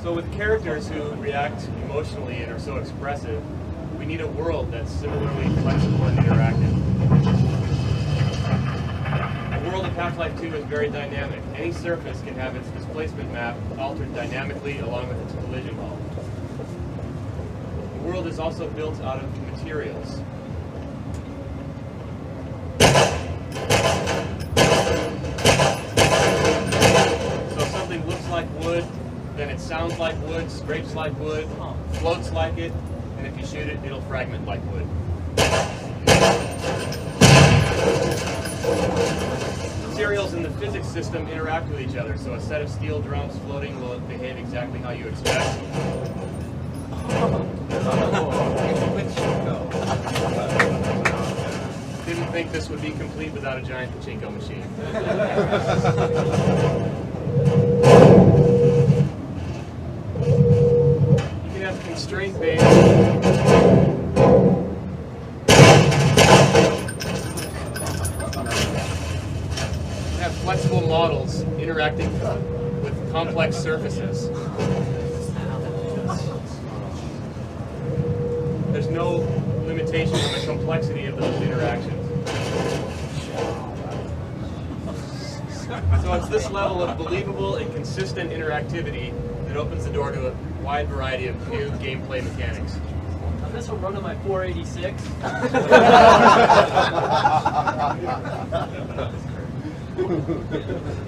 So with characters who react emotionally and are so expressive, we need a world that's similarly flexible and interactive. The world of Half-Life 2 is very dynamic. Any surface can have its displacement map altered dynamically along with its collision hull. The world is also built out of materials. So if something looks like wood, then it sounds like wood, scrapes like wood, floats like it, and if you shoot it, it'll fragment like wood. Materials in the physics system interact with each other, so a set of steel drums floating will behave exactly how you expect. Didn't think this would be complete without a giant pachinko machine. You can have constraint-based flexible models interacting with complex surfaces. There's no limitation on the complexity of those interactions. So it's this level of believable and consistent interactivity that opens the door to a wide variety of new gameplay mechanics. Now this will run on my 486.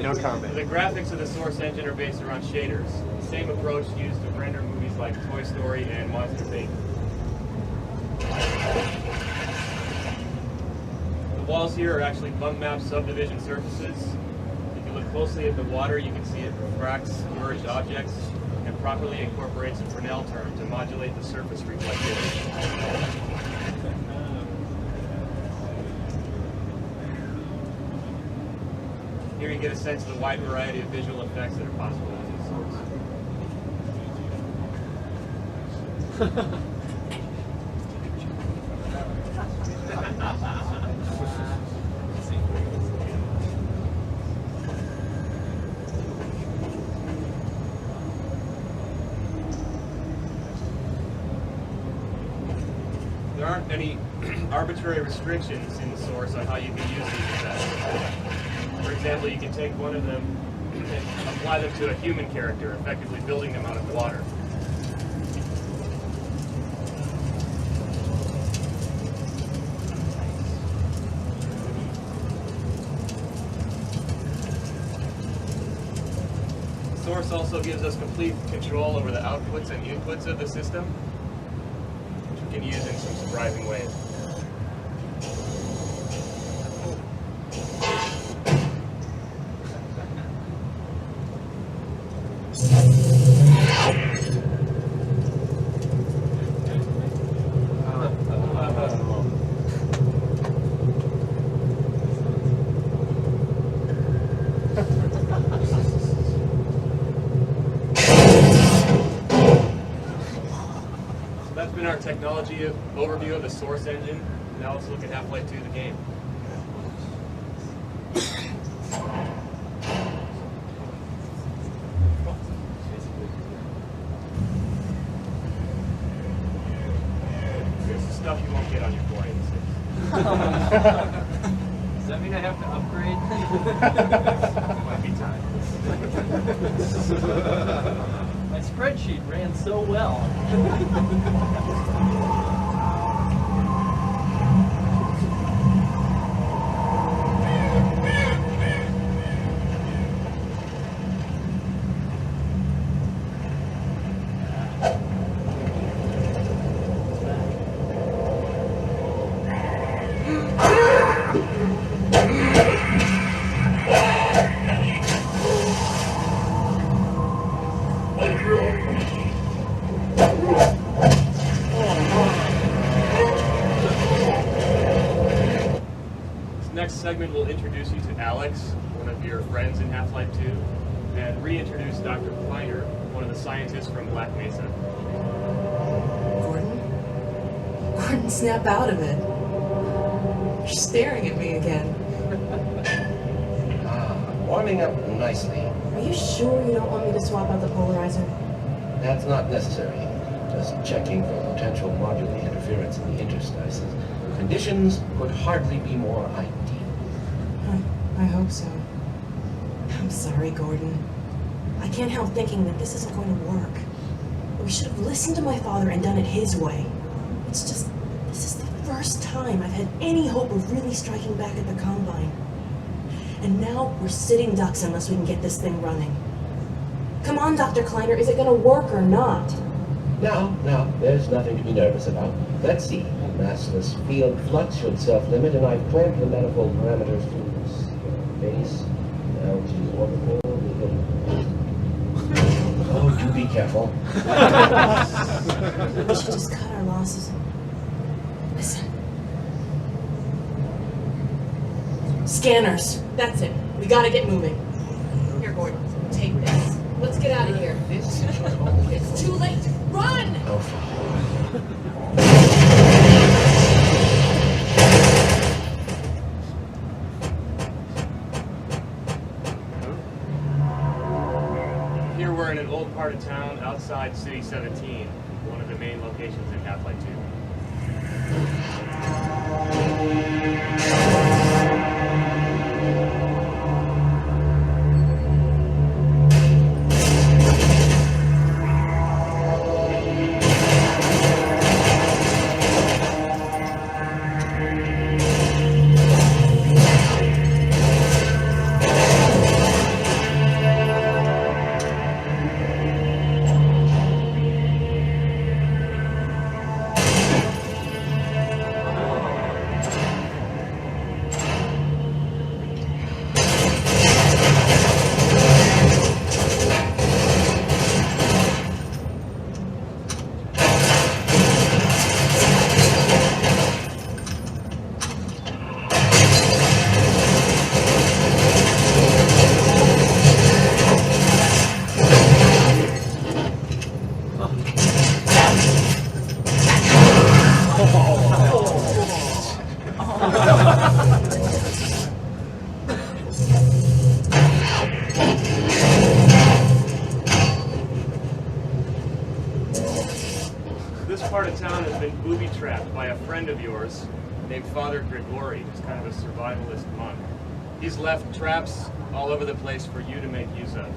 No comment. The graphics of the Source engine are based around shaders, the same approach used to render movies like Toy Story and Monsters, Inc. The walls here are actually bump map subdivision surfaces. If you look closely at the water, you can see it refracts submerged objects and properly incorporates a Fresnel term to modulate the surface reflectivity. Here you get a sense of the wide variety of visual effects that are possible using Source. There aren't any arbitrary restrictions in the Source on how you can use these effects. For example, you can take one of them and apply them to a human character, effectively building them out of water. Source also gives us complete control over the outputs and inputs of the system, which we can use in some surprising ways. That's been our technology overview of the Source engine. Now let's look at Half-Life 2, the game. Here's the stuff you won't get on your 486. Does that mean I have to upgrade? Might be time. My spreadsheet ran so well. Next segment will introduce you to Alex, one of your friends in Half-Life 2, and reintroduce Dr. Kleiner, one of the scientists from Black Mesa. Gordon, snap out of it. You're staring at me again. Warming up nicely. Are you sure you don't want me to swap out the polarizer? That's not necessary. Just checking for potential modular interference in the interstices. Conditions could hardly be more ideal. I hope so. I'm sorry, Gordon. I can't help thinking that this isn't going to work. We should have listened to my father and done it his way. It's just, this is the first time I've had any hope of really striking back at the Combine. And now we're sitting ducks unless we can get this thing running. Come on, Dr. Kleiner, is it going to work or not? No, there's nothing to be nervous about. Let's see. Massless field flux should self-limit, and I've clamped the manifold parameters to base, LG orbital. Oh, do be careful. We should just cut our losses. Listen. Scanners. That's it. We gotta get moving. Here, Gordon. Take this. Let's get out of here. It's too late. Run! Oh, fuck. Here we're in an old part of town outside City 17, one of the main locations in Half-Life 2. This part of town has been booby-trapped by a friend of yours named Father Grigori, who's kind of a survivalist monk. He's left traps all over the place for you to make use of.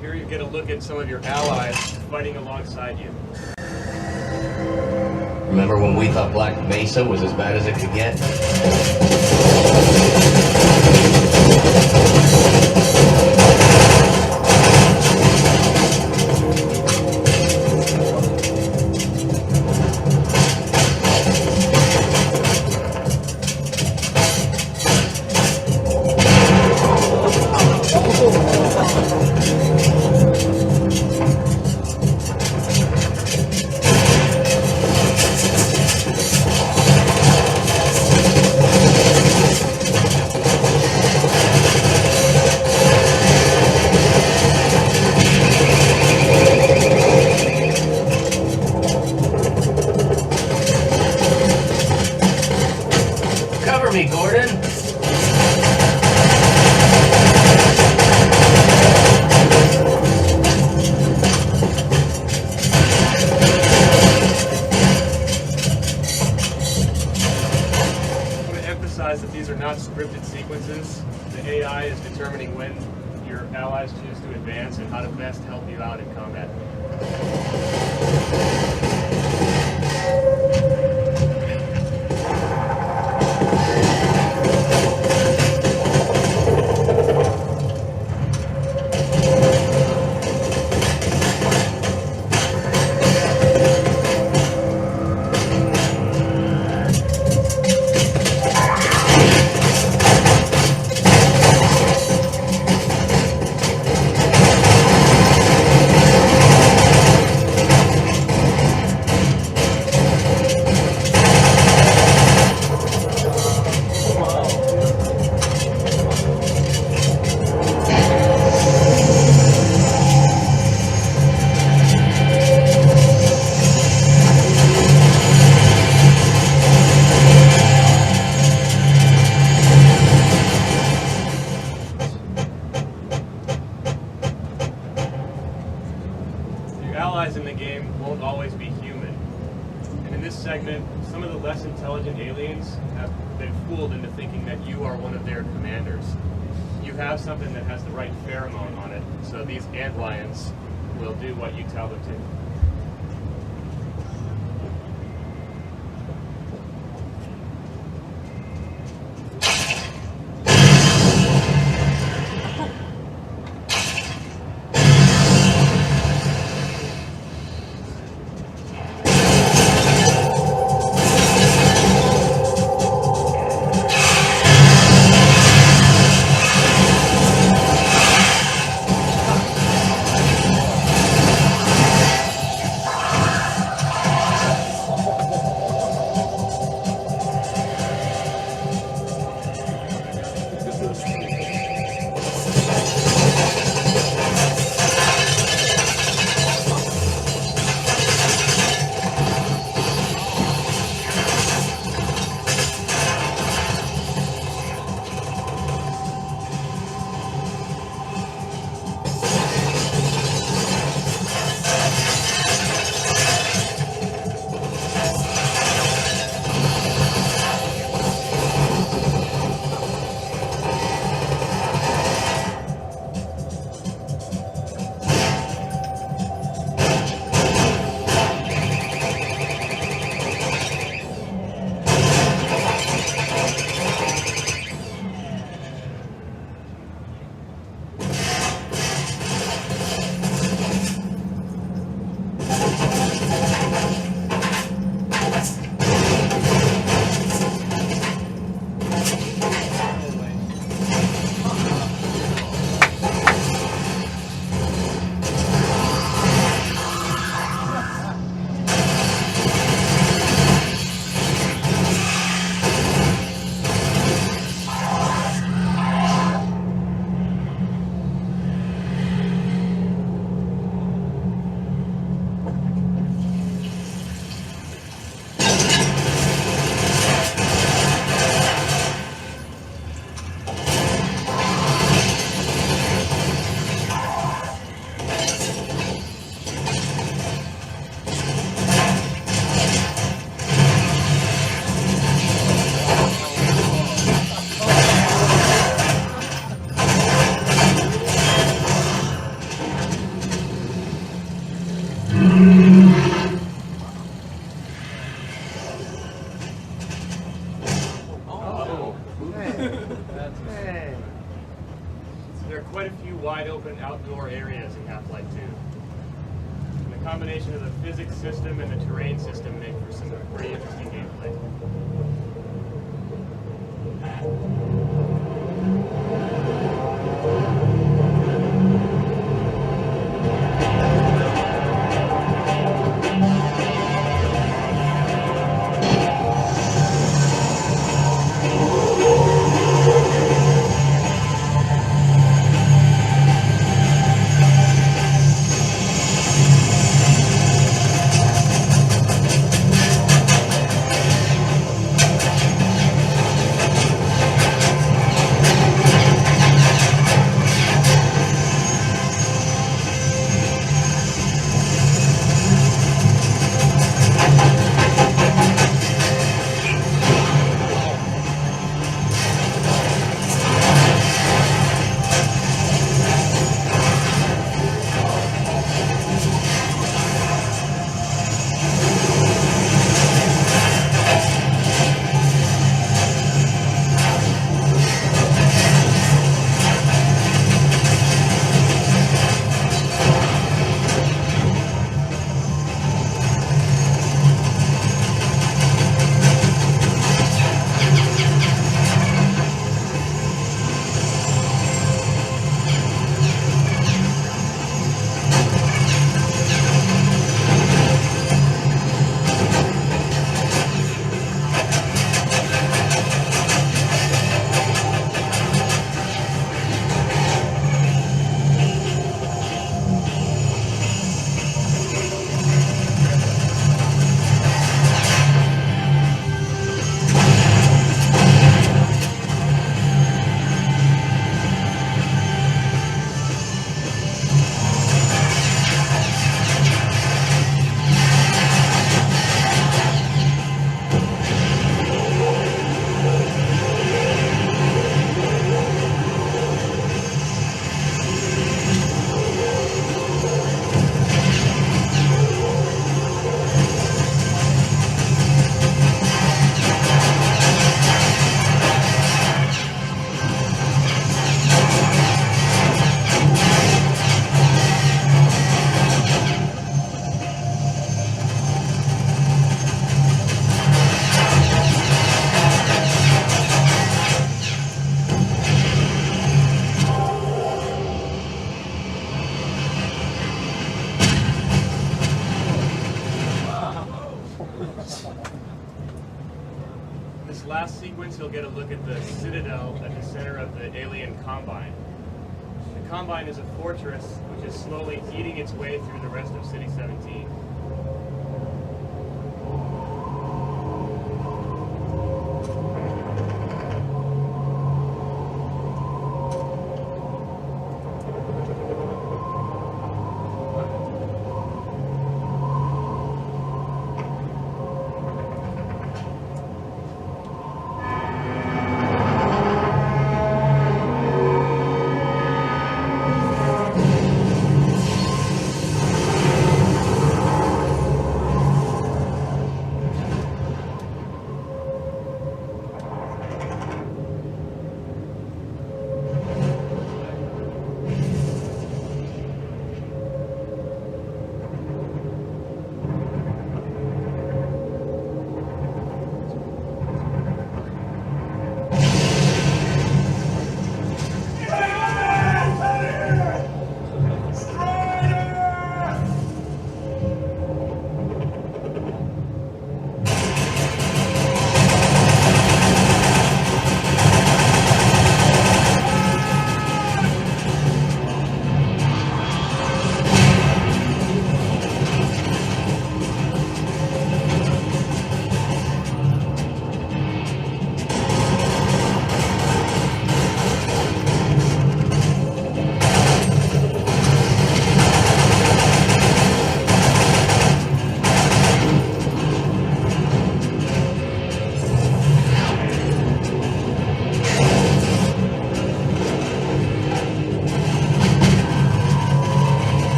Here you get a look at some of your allies fighting alongside you. Remember when we thought Black Mesa was as bad as it could get? me, Gordon. I want to emphasize that these are not scripted sequences. The AI is determining when your allies choose to advance and how to best help you out in combat. Allies in the game won't always be human. And in this segment, some of the less intelligent aliens have been fooled into thinking that you are one of their commanders. You have something that has the right pheromone on it, so these antlions will do what you tell them to. There are quite a few wide open outdoor areas in Half-Life 2. And the combination of the physics system and the terrain system make for some pretty interesting gameplay. you'll get a look at the Citadel at the center of the alien Combine. The Combine is a fortress which is slowly eating its way through the rest of City 17.